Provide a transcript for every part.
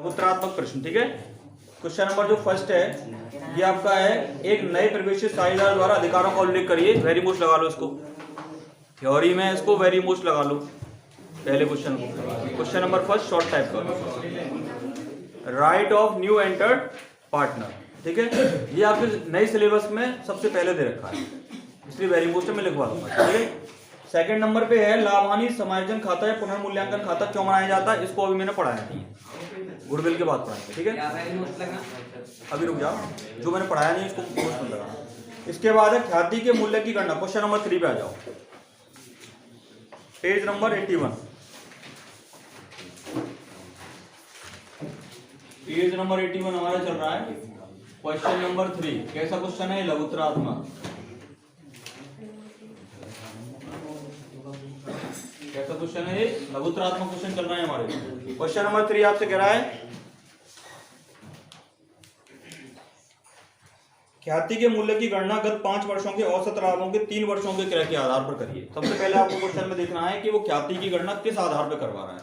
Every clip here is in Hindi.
उत्तरात्मक प्रश्न। ठीक है, क्वेश्चन नंबर जो फर्स्ट है ये आपका है, एक नए प्रवेशित साझेदार द्वारा अधिकारों का उल्लेख करिए। वेरी मोस्ट लगा लो इसको, थ्योरी में इसको वेरी मोस्ट लगा लो पहले क्वेश्चन को। Question number first short type का, right of new entered partner. ठीक है, ये आपके नए सिलेबस में सबसे पहले दे रखा है, इसलिए वेरी मोस्ट में लिखवा दूंगा। ठीक है, सेकंड नंबर पे है लाभानी समायोजन खाता या पुनर्मूल्यांकन खाता क्यों बनाया जाता है, इसको अभी मैंने पढ़ाया नहीं है, गुडविल के बाद पढ़ाएंगे। ठीक है, अभी रुक जाओ, जो मैंने पढ़ाया नहीं इसको नोट मत लगा। इसके बाद है ख्याति के मूल्य की गणना। क्वेश्चन नंबर 3 पे आ जाओ, पेज नंबर 81। पेज नंबर 81 हमारा चल रहा है। क्वेश्चन नंबर 3 कैसा क्वेश्चन है, लघुत्तरात्मक। कैसा क्वेश्चन है, लघुत्तरात्मक क्वेश्चन चल रहा है हमारे। क्वेश्चन नंबर 3 आपसे कह रहा है ख्याति के मूल्य की गणना गत 5 वर्षों के औसत लाभों के 3 वर्षों के क्रय के आधार पर करिए। सबसे पहले आपको क्वेश्चन में देखना है कि वो ख्याति की गणना किस आधार पर करवा रहा है।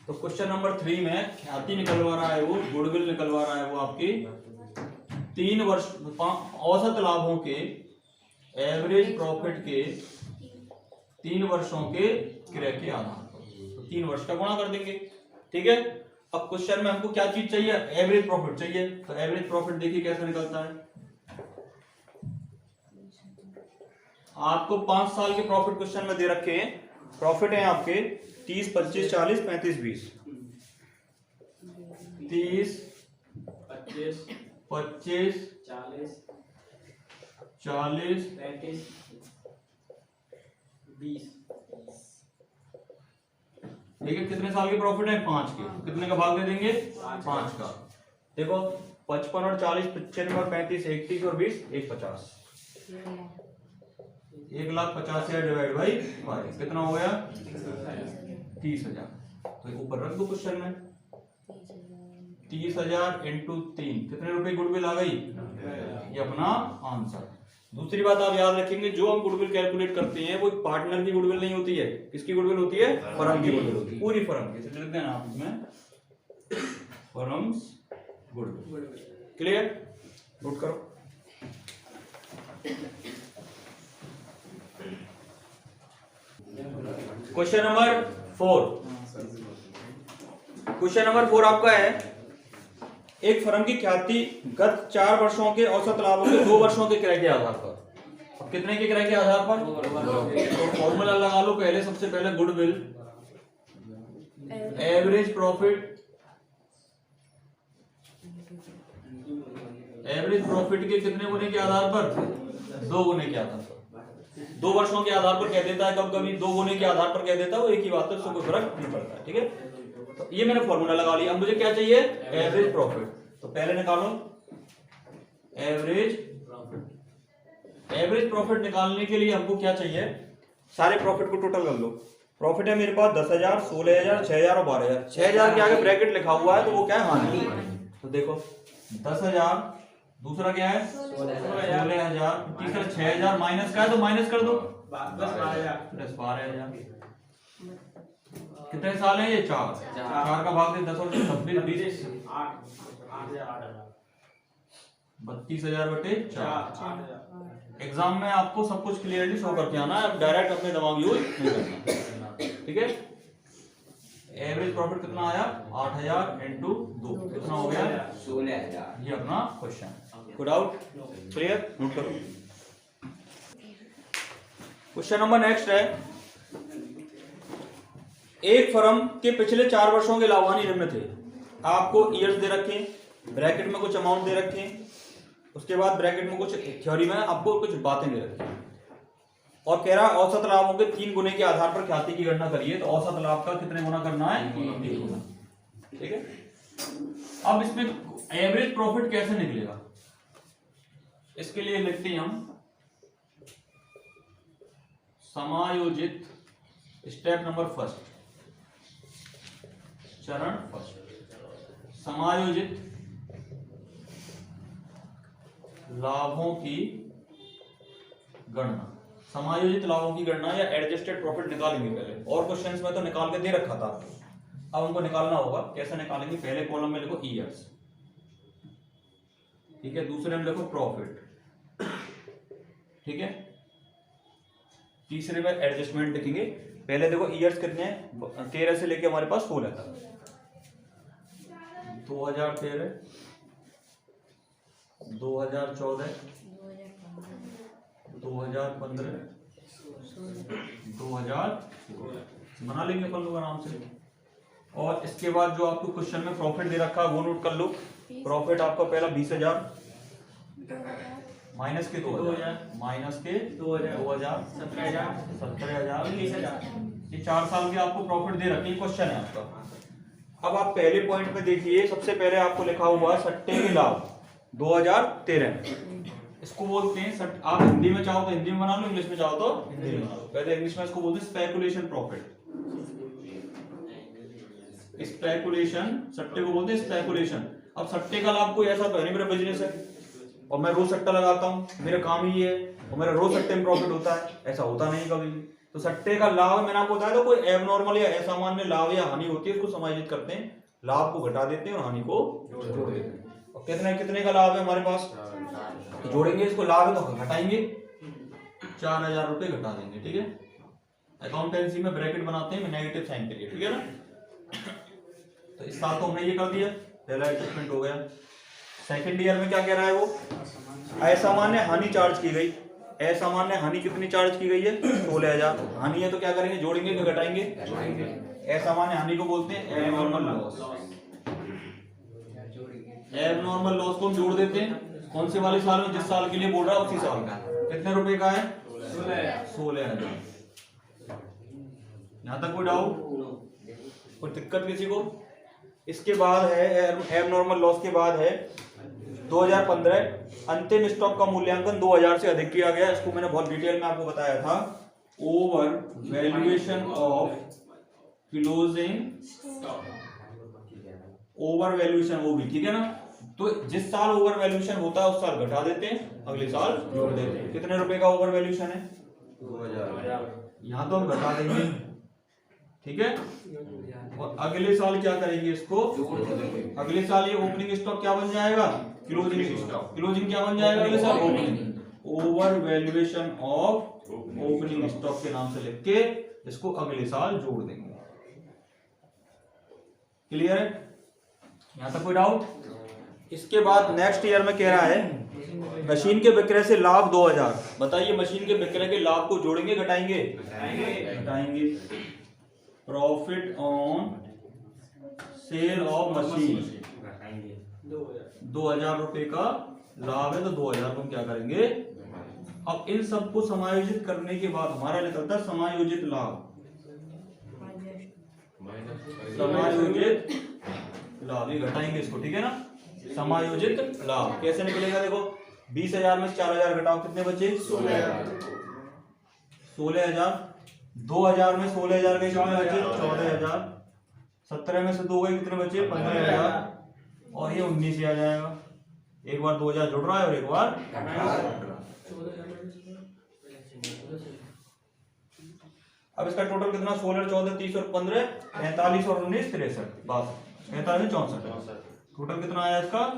तो क्वेश्चन नंबर 3 में ख्याति निकलवा रहा है, वो गुडविल निकलवा रहा है, वो आपकी 3 वर्ष औसत लाभों के, एवरेज प्रॉफिट के 3 वर्षों के क्रय के आधार पर। तो 3 वर्ष का गुणा कर देंगे। ठीक है, अब क्वेश्चन में हमको क्या चीज चाहिए, एवरेज प्रॉफिट चाहिए। तो एवरेज प्रॉफिट देखिए कैसे निकलता है। आपको 5 साल के प्रॉफिट क्वेश्चन में दे रखे हैं। प्रॉफिट है आपके 30, 25, 40, 35, 20। 30, 25, 40, 35, 20। ठीक है, कितने साल के प्रॉफिट है, 5 के। कितने का भाग दे देंगे, 5 का। देखो 55 और 40, 95 और 35, 31 और 20, 150। 1,50,000 डिवाइड बाई 5 कितना हो गया, 30,000। तो ऊपर रख दो क्वेश्चन में, 30,000 इंटू 3 कितने रुपए गुडविल आ गई, ये अपना आंसर। दूसरी बात आप याद रखेंगे, जो हम गुडविल कैलकुलेट करते हैं वो पार्टनर की गुडविल नहीं होती है। किसकी गुडविल होती है, फर्म की गुडविल होती है, पूरी फर्म की। लिख देना आप इसमें फर्म्स गुडविल। क्लियर, नोट करो। Question number 4। क्वेश्चन नंबर 4 आपका है, एक फर्म की ख्याति गत 4 वर्षों के औसत लाभों के 2 वर्षों के क्रय के आधार पर। अब कितने के क्रय के आधार पर, तो फॉर्मूला लगा लो पहले। सबसे पहले goodwill average profit, average profit के कितने गुने के आधार पर, 2 गुने के आधार पर। 2 वर्षों के आधार पर कह देता है, कभी कभी 2 गुने के आधार पर कह देता है, वो एक ही बात है, उससे कोई फर्क नहीं पड़ता है। ठीक है, तो ये मैंने फॉर्मूला लगा लिया। अब मुझे क्या चाहिए, एवरेज प्रॉफिट। तो पहले निकालो एवरेज प्रॉफिट। एवरेज प्रॉफिट निकालने के लिए हमको क्या चाहिए, सारे प्रॉफिट को टोटल कर लो। प्रॉफिट है मेरे पास 10,000, 16,000, 6,000 और 12,000। 6,000 के आगे ब्रैकेट लिखा हुआ है तो वो क्या है, हानि। तो देखो 10,000, दूसरा क्या है 16,000, तीसरा 6,000, माइनस का है तो माइनस कर दो, 12,000। कितने साल है ये, 4 का भाग दे 10 और 26, 20, 32,000 बटे 4। एग्जाम में आपको सब कुछ क्लियरली शो करके आना है, डायरेक्ट अपने दिमाग यूज नहीं करना। ठीक है, एवरेज प्रॉफिट कितना आया, 8,000 इंटू 2 कितना हो गया, 16,000। ये अपना question. Good out, clear, note करो। क्वेश्चन नंबर नेक्स्ट है, एक फर्म के पिछले 4 वर्षों के लाभानी निम्न थे। आपको ईयर्स दे रखे, ब्रैकेट में कुछ अमाउंट दे रखे, उसके बाद ब्रैकेट में कुछ थ्योरी में आपको कुछ बातें दे रखी, और कह रहा औसत लाभों के 3 गुने के आधार पर ख्याति की गणना करिए। तो औसत लाभ का कितने गुना करना है, 3 गुना। ठीक है, अब इसमें एवरेज प्रॉफिट कैसे निकलेगा, इसके लिए लिखते हैं हम समायोजित, स्टेप नंबर फर्स्ट, चरण फर्स्ट, समायोजित लाभों की गणना। समायोजित लाभों की गणना या एडजस्टेड प्रॉफिट निकालेंगे पहले, और क्वेश्चंस में तो निकाल के दे रखा था। अब हमको निकालना होगा, कैसे निकालेंगे? पहले कॉलम में लिखो ईयर्स, ठीक है, दूसरे में लिखो प्रॉफिट, ठीक है, तीसरे में एडजस्टमेंट लिखेंगे। पहले देखो ईयर्स कितने हैं, 13 से लेके हमारे पास 16 तक, 2013, 2014, 2015, 2016 बना लेंगे अपन लोग आराम से। और इसके बाद जो आपको क्वेश्चन में प्रॉफिट दे रखा है वो नोट कर लो। प्रॉफिट आपका पहला 20,000 माइनस के 2,000 माइनस के 2,000 17,000 19,000, ये 4 साल के आपको प्रॉफिट दे रखे क्वेश्चन है आपका। अब आप पहले पॉइंट में देखिए, सबसे पहले आपको लिखा हुआ सट्टे के लाभ 2013, इसको बोलते हैं आप हिंदी में चाहो तो हिंदी में बना लो, इंग्लिश में चाहो तो हिंदी में बना लो। पहले इंग्लिश में इसको बोलते हैं स्पेकुलेशन प्रॉफिट, स्पेकुलेशन, सट्टे को बोलते हैं स्पेकुलेशन। अब सट्टे का लाभ कोई ऐसा तो है नहीं, मेरा बिजनेस है और मैं रोज सट्टा लगाता हूँ, मेरा काम ही है और मेरा रोज सट्टे में प्रॉफिट होता है, ऐसा होता नहीं कभी। तो सट्टे का लाभ मैंने आपको बताया था, कोई एबनॉर्मल या असामान्य लाभ या हानि होती है, उसको समायोजित करते हैं, लाभ को घटा देते हैं और हानि को जोड़ देते हैं। और कितने कितने का लाभ है हमारे पास, तो जोड़ेंगे इसको, लाभ है तो घटाएंगे, 4,000 रुपए घटा देंगे, ठीक है। अकाउंटेंसी में ब्रैकेट बनाते हैं नेगेटिव साइन के लिए, ठीक है ना। तो इस साल तो हमने ये कर दिया, पहला एडजस्टमेंट हो गया। सेकंड ईयर में क्या कह रहा है वो, असामान्य हानि चार्ज की गई। असामान्य हानि कितनी चार्ज की गई है, 16,000। हानि है तो क्या करेंगे, जोड़ेंगे कि घटाएंगे? असामान्य हानि को बोलते हैं एबनॉर्मल लॉस। एबनॉर्मल लॉस को हम जोड़ देते हैं, कौन से वाले साल में, जिस साल के लिए बोल रहा है उसी साल का। कितने रुपए का है, 16,000। यहां तक कोई डाउट, कोई दिक्कत किसी को? इसके बाद है एबनॉर्मल लॉस के बाद है 2015, अंतिम स्टॉक का मूल्यांकन 2000 से अधिक किया गया। इसको मैंने बहुत डिटेल में आपको बताया था, over valuation of closing over valuation, वो भी ठीक है ना। तो जिस साल ओवर वैल्यूएशन होता है उस साल घटा देते हैं, अगले साल जोड़ देते हैं। कितने रुपए का ओवर वैल्यूएशन है, 2000। यहां तो हम घटा देंगे, ठीक है। और अगले साल क्या करेंगे, इसको अगले साल ये ओपनिंग स्टॉक क्या बन जाएगा, क्लोजिंग स्टॉक। क्लोजिंग क्या बन जाएगा अगले साल, opening. Over valuation of opening stock के नाम से लिख के इसको अगले साल जोड़ देंगे। क्लियर है, यहां तक कोई डाउट? इसके बाद नेक्स्ट ईयर में कह रहा है मशीन के विक्रय से लाभ 2000। बताइए मशीन के विक्रय के लाभ को जोड़ेंगे घटाएंगे? घटाएंगे। Profit on sale of machine 2000 रुपए का लाभ है, तो 2000 को हम क्या करेंगे। अब इन सबको समायोजित करने के बाद हमारा निकलता है समायोजित लाभ। समायोजित लाभ, ये घटाएंगे इसको, ठीक है ना। समायोजित लाभ कैसे निकलेगा, देखो 20,000 में 4,000 घटाओ, कितने बचे, 16,000। 2,000 में 16,000 गए, कितने बचे, 14,000। 17 में से 2 गए, कितने बचे, 15,000। और ये 19 ही आ जाएगा। एक बार 2,000 जुड़ रहा है और एक बार अब इसका टोटल कितना, 16, 14, 30 और 15, 45 और 19, 63, बस 45, 64। टोटल कितना आया इसका,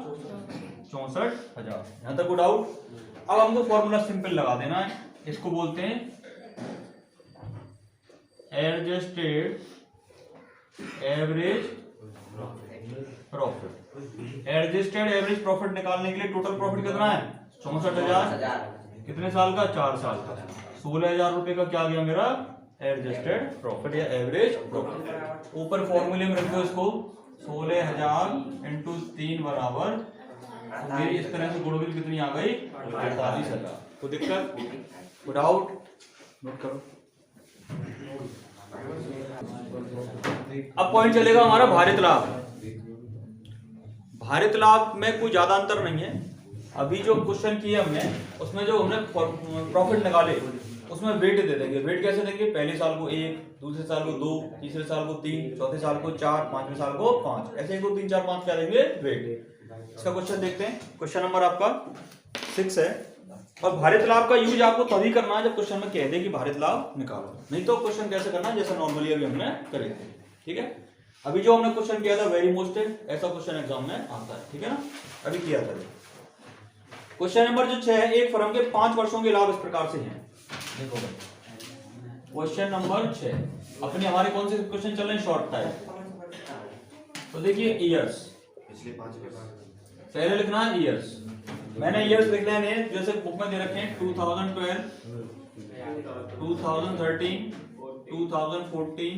64,000। यहां तक कोई डाउट? अब हमको फॉर्मूला सिंपल लगा देना है, इसको बोलते हैं adjusted average profit. Adjusted average profit निकालने के लिए टोटल प्रॉफिट कितना है, 64,000। कितने साल का, 4 साल का। 16,000 रुपए का क्या गया मेरा एडजस्टेड प्रॉफिट या एवरेज प्रॉफिट। ऊपर फॉर्मूले में रख दो इसको, 16,000 इंटू 3 बराबर, मेरी इस तरह से गुणविल कितनी आ गई, 48,000। कोई दिक्कत, कोई डाउट? नोट करो। अब पॉइंट चलेगा हमारा भारित लाभ। भारित लाभ में कोई ज्यादा अंतर नहीं है। अभी जो क्वेश्चन किए हमने, उसमें जो हमने प्रॉफिट निकाले उसमें वेट दे देंगे। वेट कैसे देंगे, पहले साल को 1, दूसरे साल को 2, तीसरे साल को 3, चौथे साल को 4, पांचवें साल को 5, ऐसे 1, 2, 3, 4, 5 क्या देंगे, वेट। इसका क्वेश्चन देखते हैं। क्वेश्चन नंबर आपका 6 है। और भारित लाभ का यूज आपको तभी करना है जब क्वेश्चन में कह दे कि भारित लाभ निकालो, नहीं तो क्वेश्चन कैसे करना है जैसा नॉर्मली अभी हमने करे थे, ठीक है। अभी जो हमने क्वेश्चन किया था वेरी मोस्ट ऐसा क्वेश्चन एग्जाम में आता है, ठीक है ना, अभी किया था। क्वेश्चन नंबर जो 6 है, एक फर्म के 5 वर्षों के लाभ इस प्रकार से हैं। देखो भाई क्वेश्चन नंबर 6 अपने हमारे कौन से क्वेश्चन चल रहे हैं, शॉर्ट टाइम। तो देखिए ईयर्स, पिछले 5 के बाद पहले लिखना है ईयर्स। मैंने ईयर्स लिख लेने हैं जैसे बुक में दे रखे हैं 2012, 2013, 2014,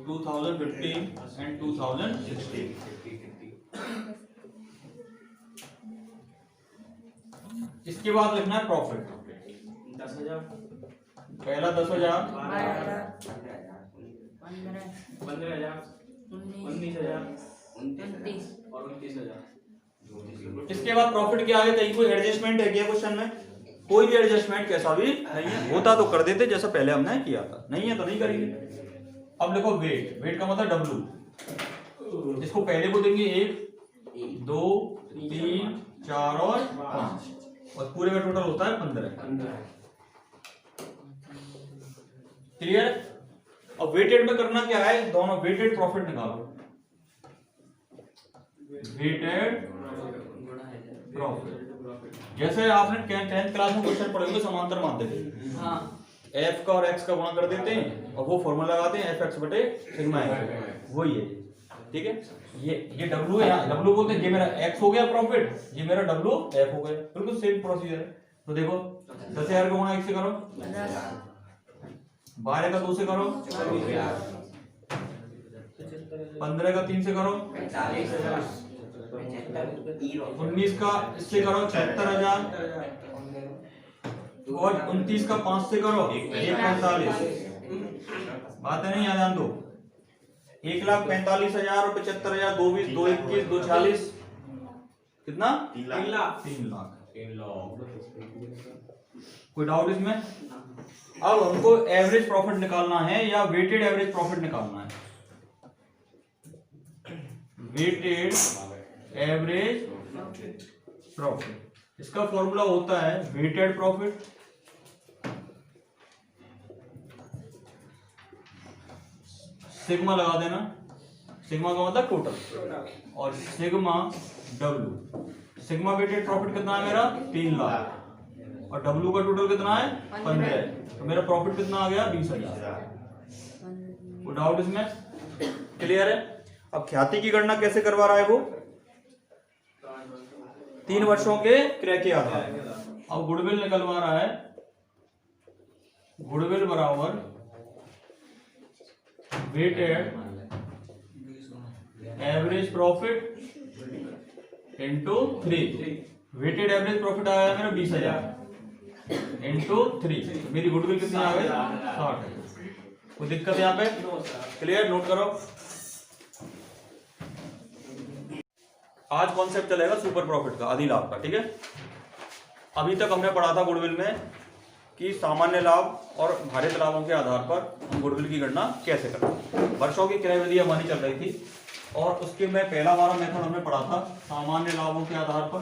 2015 एंड 2016। इसके बाद लिखना है प्रॉफिट। 10,000, पहला 10,000, 15,000, 19,000 और 29,000। इसके बाद प्रॉफिट के आगे कहीं कोई एडजस्टमेंट है क्या क्वेश्चन में? कोई भी एडजस्टमेंट कैसा भी नहीं है, होता तो कर देते जैसा पहले हमने किया था, नहीं है तो नहीं करेंगे। अब देखो वेट, वेट का मतलब डब्लू। इसको पहले को देंगे 1, 2, 3, 4 और 5 और पूरे में टोटल होता है 15। क्लियर? अब वेटेड में करना क्या है, दोनों वेटेड प्रॉफिट निकालो। वेटेड प्रॉफिट जैसे आपने 10th क्लास में क्वेश्चन पढ़े होंगे समांतर माध्यम, हाँ, एफ का और एक्स का गुणा कर देते हैं और वो फॉर्मूला लगाते हैं एफ एक्स बटे सिग्मा एक्स, वही है। ठीक है, ये डब्ल्यू है, यहाँ डब्ल्यू बोलते हैं, ये मेरा एक्स हो गया प्रॉफिट, ये मेरा डब्ल्यू एफ हो गया, बिल्कुल सेम प्रोसीजर है। तो देखो 10,000 का गुणा 1 से करो, 12 का 2 से करो, 15 का 3 से करो, 19 का इससे करो 76,000 और 29 का 5 से करो 1,45,000। बात है नहीं, यहाँ ध्यान दो। 1,45,000 और 75,000, 2 20, 2 21, 2 40, कितना? 3 लाख। 3 लाख। कोई डाउट इसमें? अब हमको एवरेज प्रॉफिट निकालना है या वेटेड एवरेज प्रॉफिट निकालना है? वेटेड एवरेज प्रॉफिट, इसका फॉर्मूला होता है वेटेड प्रॉफिट सिग्मा लगा देना, सिग्मा का मतलब टोटल, और sigma W. Sigma weighted profit कितना है मेरा? 3 लाख और डब्ल्यू का टोटल कितना है? 15। तो मेरा प्रॉफिट कितना आ गया? 20,000। कोई डाउट इसमें? क्लियर है? अब ख्याति की गणना कैसे करवा रहा है वो? 3 वर्षों के क्रय के आधार। अब गुडविल निकलवा रहा है, गुडविल बराबर weighted average profit into 3। Weighted average profit आया मेरा 20,000 इंटू 3, मेरी गुडविल कितनी आ गई? 60। कोई दिक्कत यहाँ पे? क्लियर? नोट करो। आज कॉन्सेप्ट चलेगा सुपर प्रॉफिट का, अधिलाभ का। ठीक है, अभी तक हमने पढ़ा था गुडविल में कि सामान्य लाभ और भारित लाभों के आधार पर हम गुडविल की गणना कैसे करें। वर्षों की क्रय विधि हमारी चल रही थी और उसके में पहला हमारा मेथड हमने पढ़ा था सामान्य लाभों के आधार पर।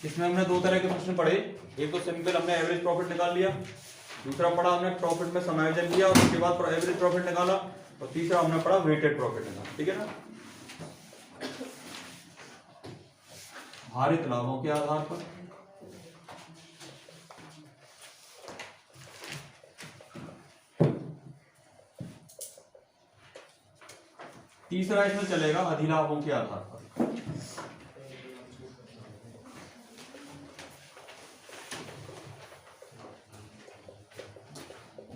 इसमें हमने 2 तरह के प्रश्न पढ़े, एक तो सिंपल हमने एवरेज प्रॉफिट निकाल लिया, दूसरा पढ़ा हमने प्रॉफिट में समायोजन किया और उसके बाद एवरेज प्रॉफिट निकाला, और तीसरा हमने पढ़ा वेटेड प्रॉफिट निकाला। ठीक है ना, भारित लाभों के आधार पर। तीसरा इसमें चलेगा अधिलाभों के आधार पर।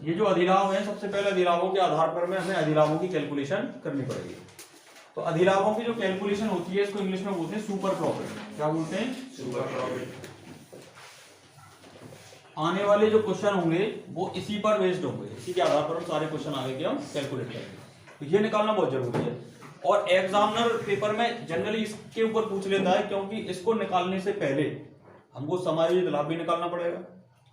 ये जो अधिलाभ है, सबसे पहले अधिलाभों के आधार पर में हमें अधिलाभों की कैलकुलेशन करनी पड़ेगी। तो अधिलाभों की जो कैलकुलेशन होती है इसको इंग्लिश में बोलते हैं सुपर प्रॉफिट। क्या बोलते हैं? Super profit. आने वाले जो क्वेश्चन होंगे वो इसी पर बेस्ड होंगे, इसी के आधार पर हम सारे क्वेश्चन आगे के हम कैलकुलेट करेंगे। तो ये निकालना बहुत जरूरी है और एग्जामिनर पेपर में जनरली इसके ऊपर पूछ लेता है, क्योंकि इसको निकालने से पहले हमको समायोजित लाभ भी निकालना पड़ेगा,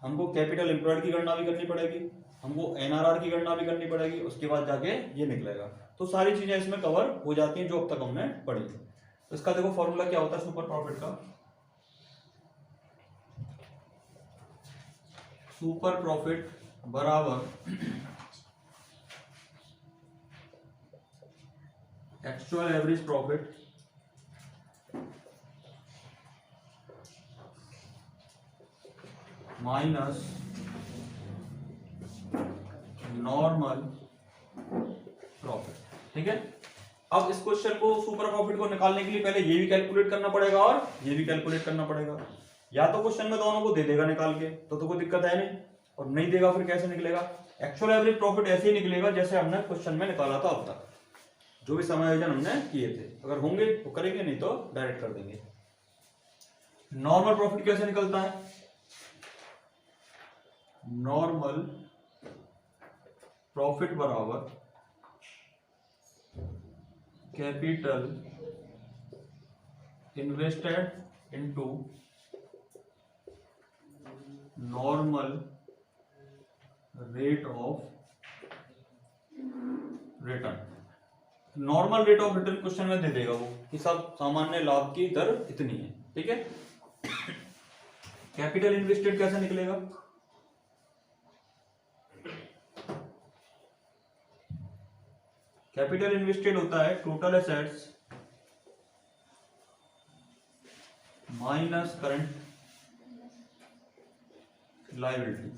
हमको कैपिटल एम्प्लॉयड की गणना भी करनी पड़ेगी, हमको एनआरआर की गणना भी करनी पड़ेगी, उसके बाद जाके ये निकलेगा। तो सारी चीजें इसमें कवर हो जाती हैं जो अब तक हमने पढ़ी। तो इसका देखो फॉर्मूला क्या होता है सुपर प्रॉफिट का। सुपर प्रॉफिट बराबर actual average profit minus normal profit. ठीक है, अब इस क्वेश्चन को सुपर प्रॉफिट को निकालने के लिए पहले ये भी कैलकुलेट करना पड़ेगा और ये भी कैलकुलेट करना पड़ेगा। या तो क्वेश्चन में दोनों को दे देगा निकाल के तो कोई दिक्कत है नहीं, और नहीं देगा फिर कैसे निकलेगा? एक्चुअल एवरेज प्रॉफिट ऐसे ही निकलेगा जैसे हमने क्वेश्चन में निकाला था अब तक, जो भी समायोजन हमने किए थे। अगर होंगे तो करेंगे, नहीं तो डायरेक्ट कर देंगे। नॉर्मल प्रॉफिट कैसे निकलता है? नॉर्मल प्रॉफिट बराबर capital invested into normal rate of return. Normal rate of return question में दे देगा वो कि सब सामान्य लाभ की दर इतनी है। ठीक है, कैपिटल इन्वेस्टेड कैसे निकलेगा? कैपिटल इन्वेस्टेड होता है total assets minus current liability.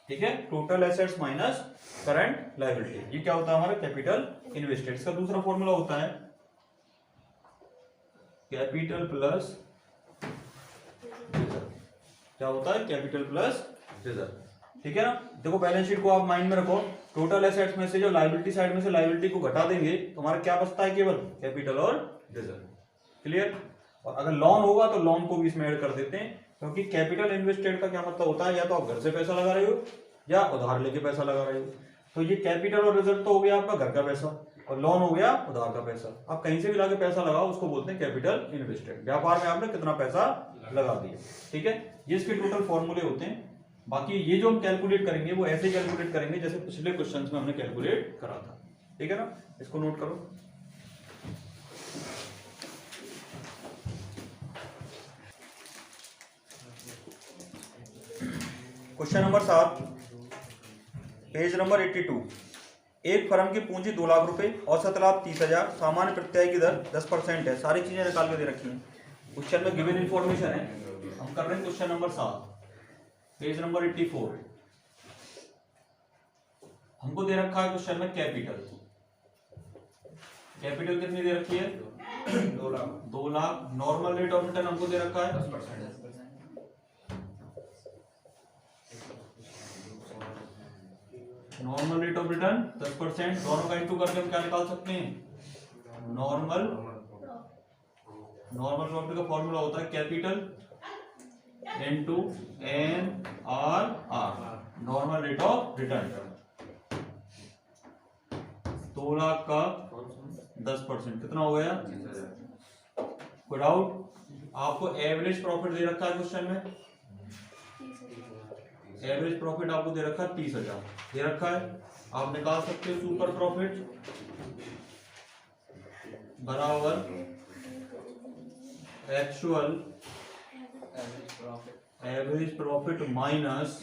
ठीक है, total assets minus current liability, ये क्या होता है हमारा कैपिटल इन्वेस्टेड। इसका दूसरा फॉर्मूला होता है कैपिटल प्लस रिजर्व। क्या होता है? Capital plus reserve. ठीक है ना, देखो बैलेंस शीट को आप माइंड में रखो, टोटल एसेट्स में से जो लायबिलिटी साइड में से लायबिलिटी को घटा देंगे तो हमारा क्या बचता है? केवल कैपिटल और रिजर्व। क्लियर? और अगर लोन होगा तो लोन को भी इसमें ऐड कर देते हैं, क्योंकि कैपिटल इन्वेस्टेड का क्या मतलब होता है? या तो आप घर से पैसा लगा रहे हो या उधार लेके पैसा लगा रहे हो। तो ये कैपिटल और रिजर्व तो हो गया आपका घर का पैसा, और लोन हो गया उधार का पैसा। आप कहीं से भी लाके पैसा लगाओ उसको बोलते हैं कैपिटल इन्वेस्टेड। व्यापार में आपने कितना पैसा लगा दिया। ठीक है, ये इसके टोटल फॉर्मूले होते हैं। बाकी ये जो हम कैलकुलेट करेंगे वो ऐसे कैलकुलेट करेंगे जैसे पिछले क्वेश्चंस में हमने कैलकुलेट करा था। ठीक है ना, इसको नोट करो। Question number 7, page number 82। एक फर्म की पूंजी 2 लाख रुपए, औसत लाभ 30,000, सामान्य प्रत्यय की दर 10% है। सारी चीजें निकाल के दे रखी हैं। क्वेश्चन में गिवन इंफॉर्मेशन है। हम कर रहे हैं क्वेश्चन नंबर 7, पेज नंबर 84। हमको दे रखा है क्वेश्चन में कैपिटल। कैपिटल कितनी दे रखी है? 2 lakh. Normal rate of return हमको दे रखा है 10%। Normal rate of return 10%। दोनों का इंटू करके हम क्या निकाल सकते हैं? नॉर्मल प्रॉफिट का फॉर्मूला होता है capital into NRR, normal rate of return. 2 lakh का 10% कितना हो गया? कोई डाउट? आपको एवरेज प्रॉफिट दे रखा है क्वेश्चन में। एवरेज प्रॉफिट आपको दे रखा है 30,000 दे रखा है। आप निकाल सकते हो सुपर प्रॉफिट बराबर actual average profit minus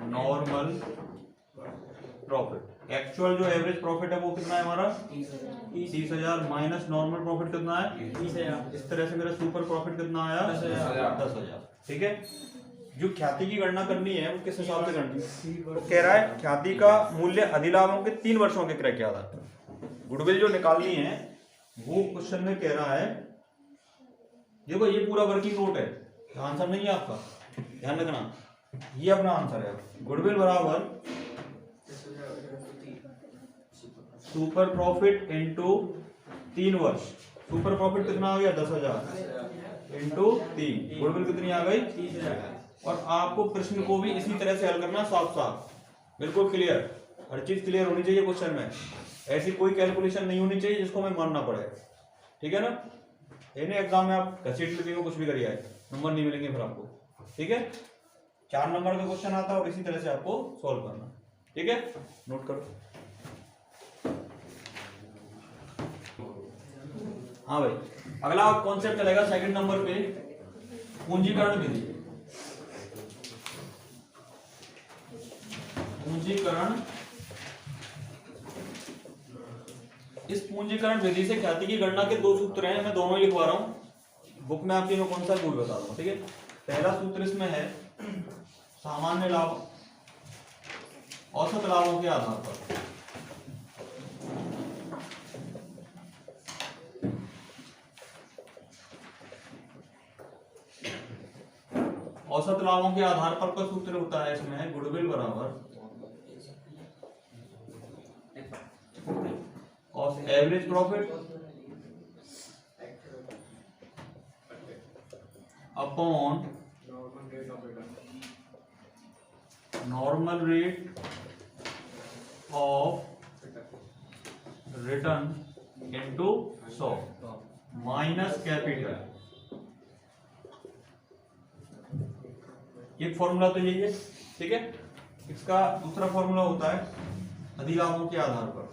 normal profit. Actual जो एवरेज प्रॉफिट है वो कितना है हमारा? 30,000 माइनस नॉर्मल प्रॉफिट कितना है? 30,000। इस तरह से मेरा सुपर प्रॉफिट कितना आया? 10,000। ठीक है, जो ख्याति की गणना करनी है वो किस हिसाब से करनी है? वो कह रहा है ख्याति का मूल्य अधिलाभों के 3 वर्षों के क्रय के आधार पर। गुडविल जो निकालनी है वो क्वेश्चन में कह रहा है, देखो ये पूरा वर्किंग नोट है, आंसर नहीं है आपका, ध्यान रखना, ये अपना आंसर है। गुडविल बराबर सुपर प्रॉफिट इंटू 3 वर्ष। सुपर प्रॉफिट कितना आ गया? 10,000 इंटू 3। गुडविल कितनी आ गई? 30,000। और आपको प्रश्न को भी इसी तरह से हल करना, साफ साफ, बिल्कुल क्लियर। हर चीज क्लियर होनी चाहिए क्वेश्चन में। ऐसी कोई कैलकुलेशन नहीं होनी चाहिए जिसको हमें मानना पड़े। ठीक है ना, इन्हें एग्जाम में आप घसीट लिखेंगे, कुछ भी करिए, नंबर नहीं मिलेंगे फिर आपको। ठीक है, 4 नंबर का क्वेश्चन आता है और इसी तरह से आपको सॉल्व करना। ठीक है, नोट करो। हाँ भाई, अगला कॉन्सेप्ट चलेगा सेकंड नंबर पे, पूंजीकरण विधि। पूंजीकरण इस पूंजीकरण विधि से ख्याति की गणना के दो सूत्र हैं, मैं दोनों ही लिखवा रहा हूं। बुक में आपकी मैं कौन सा भूल बता दूंगा, ठीक है। पहला सूत्र इसमें है सामान्य लाभ औसत लाभों के आधार पर। औसत लाभों के आधार पर का सूत्र होता है इसमें गुडविल बराबर और average profit upon normal rate of return into 100 minus capital. एक फॉर्मूला तो यही है, ठीक है। इसका दूसरा फॉर्मूला होता है अधिलाभों के आधार पर।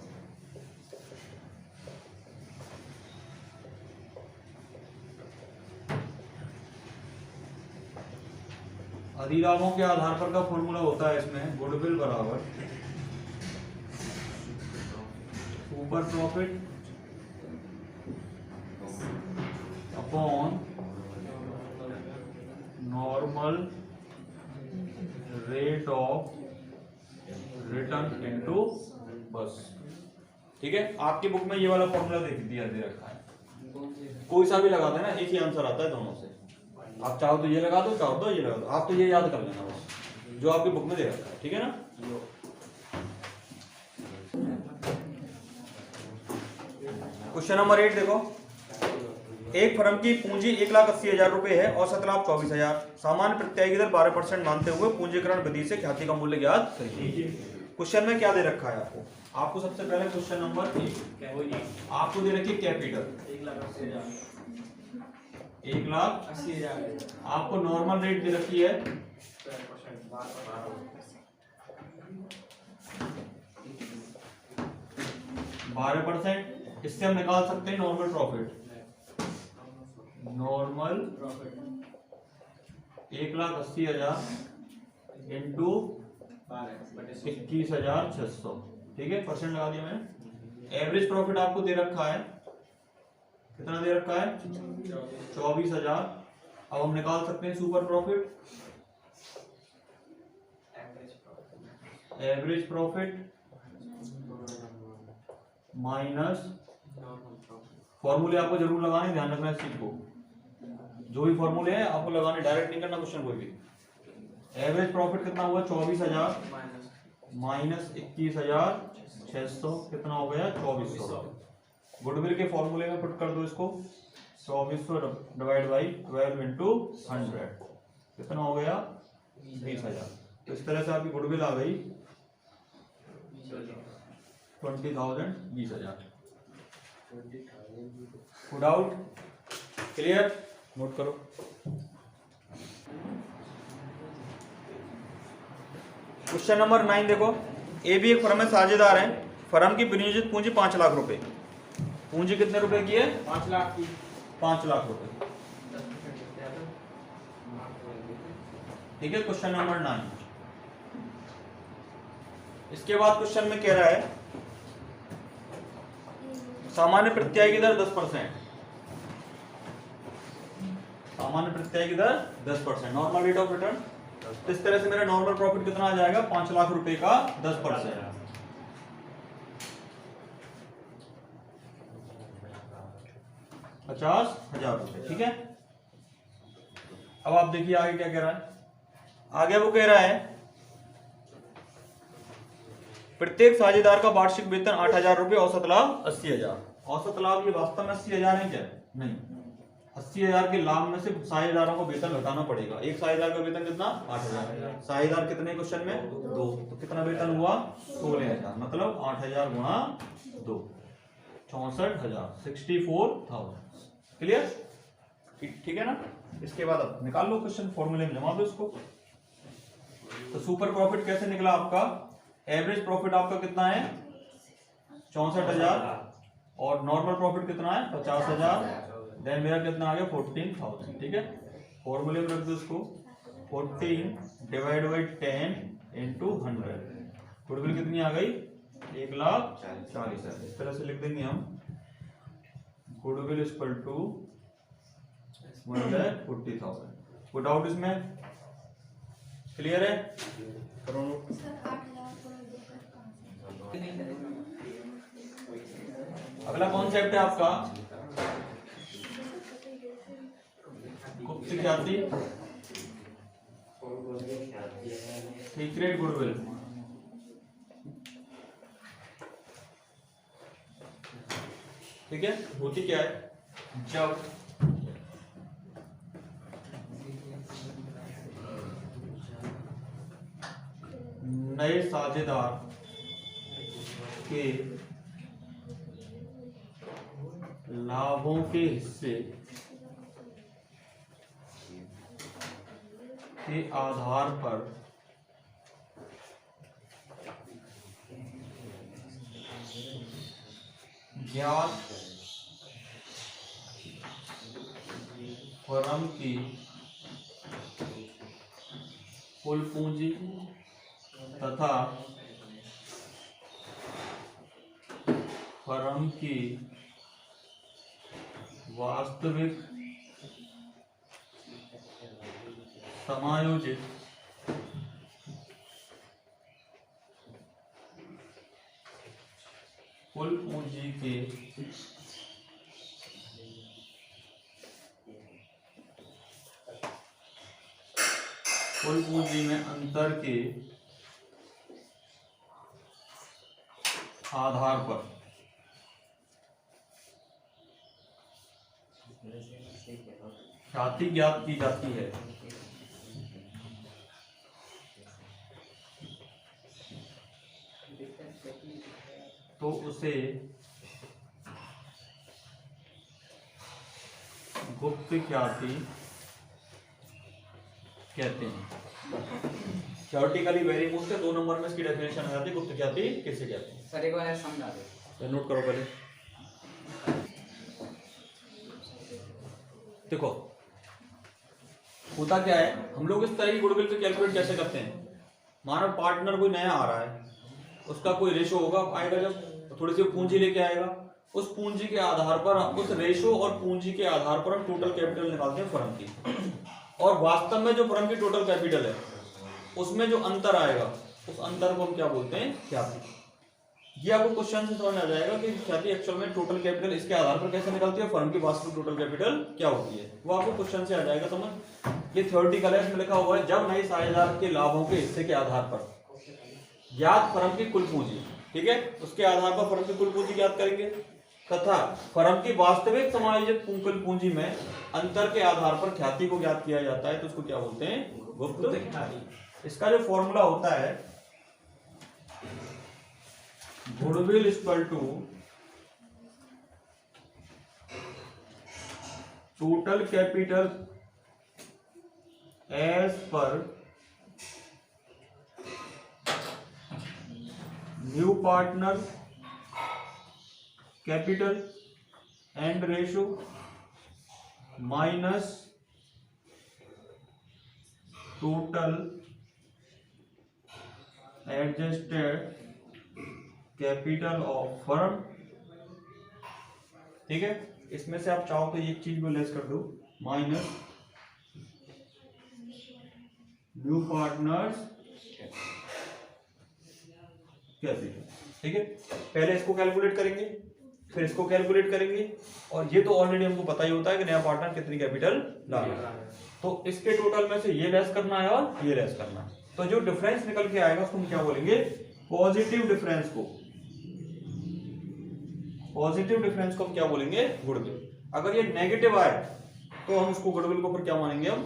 अधिलाभों के आधार पर का फॉर्मूला होता है इसमें गुडविल बराबर super profit upon normal rate of return into बस, ठीक है। आपकी बुक में ये वाला फॉर्मूला दे रखा है, कोई सा भी लगा देना, एक ही आंसर आता है दोनों से। आप चाहो तो ये लगा दो, चाहो तो ये लगा दो, आप तो ये याद कर लेना बस जो आपकी बुक में दे रखा है, ठीक है ना। क्वेश्चन नंबर 8 देखो, एक फर्म की पूंजी 1,80,000 रुपए है, औसत लाभ 24,000, सामान्य प्रत्यायी दर 12% मानते हुए पूंजीकरण विधि से ख्याति का मूल्य ज्ञात करिए। क्वेश्चन में क्या दे रखा है आपको सबसे पहले क्वेश्चन नंबर 1 आपको दे रखी है कैपिटल 1,80,000, आपको नॉर्मल रेट दे रखी है 12%। इससे हम निकाल सकते हैं नॉर्मल प्रॉफिट। नॉर्मल 1,80,000 इंटू 21,600, ठीक है, परसेंट लगा दिया मैंने। एवरेज प्रॉफिट आपको दे रखा है, कितना दे रखा है 24,000। अब हम निकाल सकते हैं super profit. Average profit minus, फॉर्मूले आपको जरूर लगाने, ध्यान रखना इस चीज को, जो भी फॉर्मूले हैं आपको लगाने, डायरेक्ट नहीं करना क्वेश्चन कोई भी। एवरेज प्रॉफिट कितना हुआ 24,000 माइनस 21,600, कितना हो गया 2400। गुडविल के फॉर्मूले में पुट कर दो इसको, 2400 डिवाइड बाई 12 इंटू 100, कितना हो गया 20,000। तो इस तरह से आपकी गुडविल आ गई 20,000, 20,000। डाउट क्लियर, नोट करो। क्वेश्चन नंबर 9 देखो, ए भी एक फर्म में साझेदार है, फर्म की विनियोजित पूंजी 5 लाख रुपए। पूंजी कितने रुपए की है 5 लाख की, 5 लाख रुपए, ठीक है। क्वेश्चन नंबर 9, इसके बाद क्वेश्चन में कह रहा है सामान्य प्रत्यायी की दर 10%, सामान्य प्रत्यायी की दर 10%, नॉर्मल रेट ऑफ रिटर्न। इस तरह से मेरा नॉर्मल प्रॉफिट कितना आ जाएगा 5 लाख रुपए का 10%, 50,000 रुपए, ठीक है। अब आप देखिए आगे क्या कह रहा है। आगे वो कह रहा है प्रत्येक साझेदार का वार्षिक वेतन 8,000 रुपए, औसत लाभ 80,000। औसत लाभ ये वास्तव में 80,000 है क्या? नहीं, 80,000 के लाभ में से साझेदारों को वेतन घटाना पड़ेगा। एक साझेदार का वेतन कितना 8,000, साझेदार कितने क्वेश्चन में 2, तो कितना वेतन हुआ 16,000, मतलब 8,000 गुणा 2 64,000, 64,000। क्लियर, ठीक है ना। इसके बाद अब निकाल लो क्वेश्चन, फॉर्मूले में जमा दो इसको। तो सुपर प्रॉफिट कैसे निकला आपका, एवरेज प्रॉफिट आपका कितना है 64,000 और नॉर्मल प्रॉफिट कितना है 50,000, देन मेरा कितना आ गया 14,000, ठीक है। फॉर्मूले में रख दो इसको, 14 डिवाइड बाई 10 इंटू 100, गुडविल कितनी आ गई 1,40,000। इस तरह से लिख देंगे हम गुडविल इक्वल टू 1,40,000। कोई डाउट इसमें? क्लियर है? करो नोट। अगला कॉन्सेप्ट है आपका गुप्त ख्याति, सीक्रेट गुडविल। ठीक है, होती क्या है, जब नए साझेदार के लाभों के हिस्से के आधार पर ज्ञात फर्म की कुल पूंजी तथा फर्म की वास्तविक समायोजित कुल पूंजी के कुल पूंजी में अंतर के आधार पर ख्याति ज्ञात की जाती है। तो उसे गुप्त ख्याति कहते हैं। थ्योरेटिकली वेरी मोस्ट है, 2 नंबर में इसकी डेफिनेशन आ जाती है गुप्त ख्याति किसे कहते हैं। सर एक बार समझा दो, नोट करो पहले। देखो होता क्या है, हम लोग इस तरह की गुडविल को कैलकुलेट कैसे करते हैं। मानो पार्टनर कोई नया आ रहा है, उसका कोई रेशो होगा आएगा, जब थोड़ी सी पूंजी लेके आएगा, उस पूंजी के आधार पर उस रेशो और पूंजी के आधार पर हम टोटल कैपिटल निकालते हैं फर्म की। और वास्तव में जो फर्म की टोटल कैपिटल है उसमें जो अंतर आएगा उस अंतर को हम क्या बोलते हैं, ख्याति। ये आपको क्वेश्चन से समझ आ जाएगा कि ख्याति एक्चुअल में टोटल कैपिटल इसके आधार पर कैसे निकलती है, फर्म की वास्तविक टोटल कैपिटल क्या होती है, वो आपको क्वेश्चन से आ जाएगा समझ। ये थ्योरेटिकल है, इसमें लिखा हुआ है जब नए साझेदार के लाभों के हिस्से के आधार पर ज्ञात फर्म की कुल पूंजी, ठीक है, उसके आधार पर फर्म की कुल पूंजी ज्ञात करेंगे तथा फर्म की वास्तविक समायोजित कुल पूंजी में अंतर के आधार पर ख्याति को ज्ञात किया जाता है, तो उसको क्या बोलते हैं, गुप्त ख्याति। इसका जो फॉर्मूला होता है goodwill equal to total capital as per new partner capital and ratio minus total adjusted capital of firm. ठीक है, इसमें से आप चाहो तो एक चीज को लेस कर दो, माइनस न्यू पार्टनर्स कैपिटल। ठीक है, पहले इसको कैलकुलेट करेंगे फिर इसको कैलकुलेट करेंगे, और ये तो ऑलरेडी हमको पता ही होता है कि नया पार्टनर कितनी कैपिटल डालेगा, तो इसके टोटल में से ये लेस करना है और ये लेस करना है, तो जो डिफरेंस निकल के आएगा उसको हम क्या बोलेंगे, पॉजिटिव डिफरेंस को। पॉजिटिव डिफरेंस को हम क्या बोलेंगे, गुडविल। अगर ये नेगेटिव आए तो हम इसको गुडविल को फिर क्या मानेंगे, हम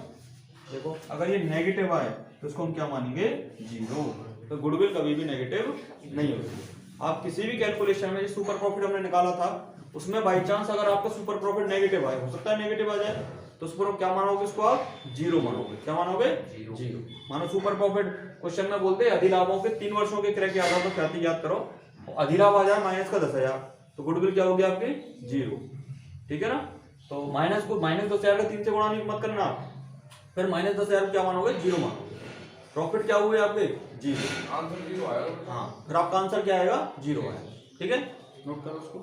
देखो अगर ये नेगेटिव आए तो इसको हम क्या मानेंगे, 0। तो गुडविल कभी भी नेगेटिव नहीं होती। आप किसी भी कैलकुलेशन में, सुपर प्रॉफिट हमने निकाला था उसमें बाई चांस अगर आपका सुपर प्रॉफिट नेगेटिव आए, हो सकता है नेगेटिव आ जाए, तो उस पर क्या मानोगे, इसको आप 0 मानोगे। क्या मानोगे, 0। मानो सुपर प्रॉफिट क्वेश्चन में बोलते हैं अधिलाभों के 3 वर्षों के क्रय के आधार पर ख्याति याद करो, अधिलाभ आ जाए माइनस का 10,000, तो गुडविल क्या होगी आपकी, 0। ठीक है ना, तो माइनस को -10,000 का 3 से गुणा नहीं मत करना, फिर -10,000 क्या मानोगे, 0 मानोगे। प्रॉफिट क्या हुए आपके 0। आंसर 0 आया। हाँ, फिर आपका आंसर क्या आएगा 0 आएगा। ठीक है, नोट करो उसको।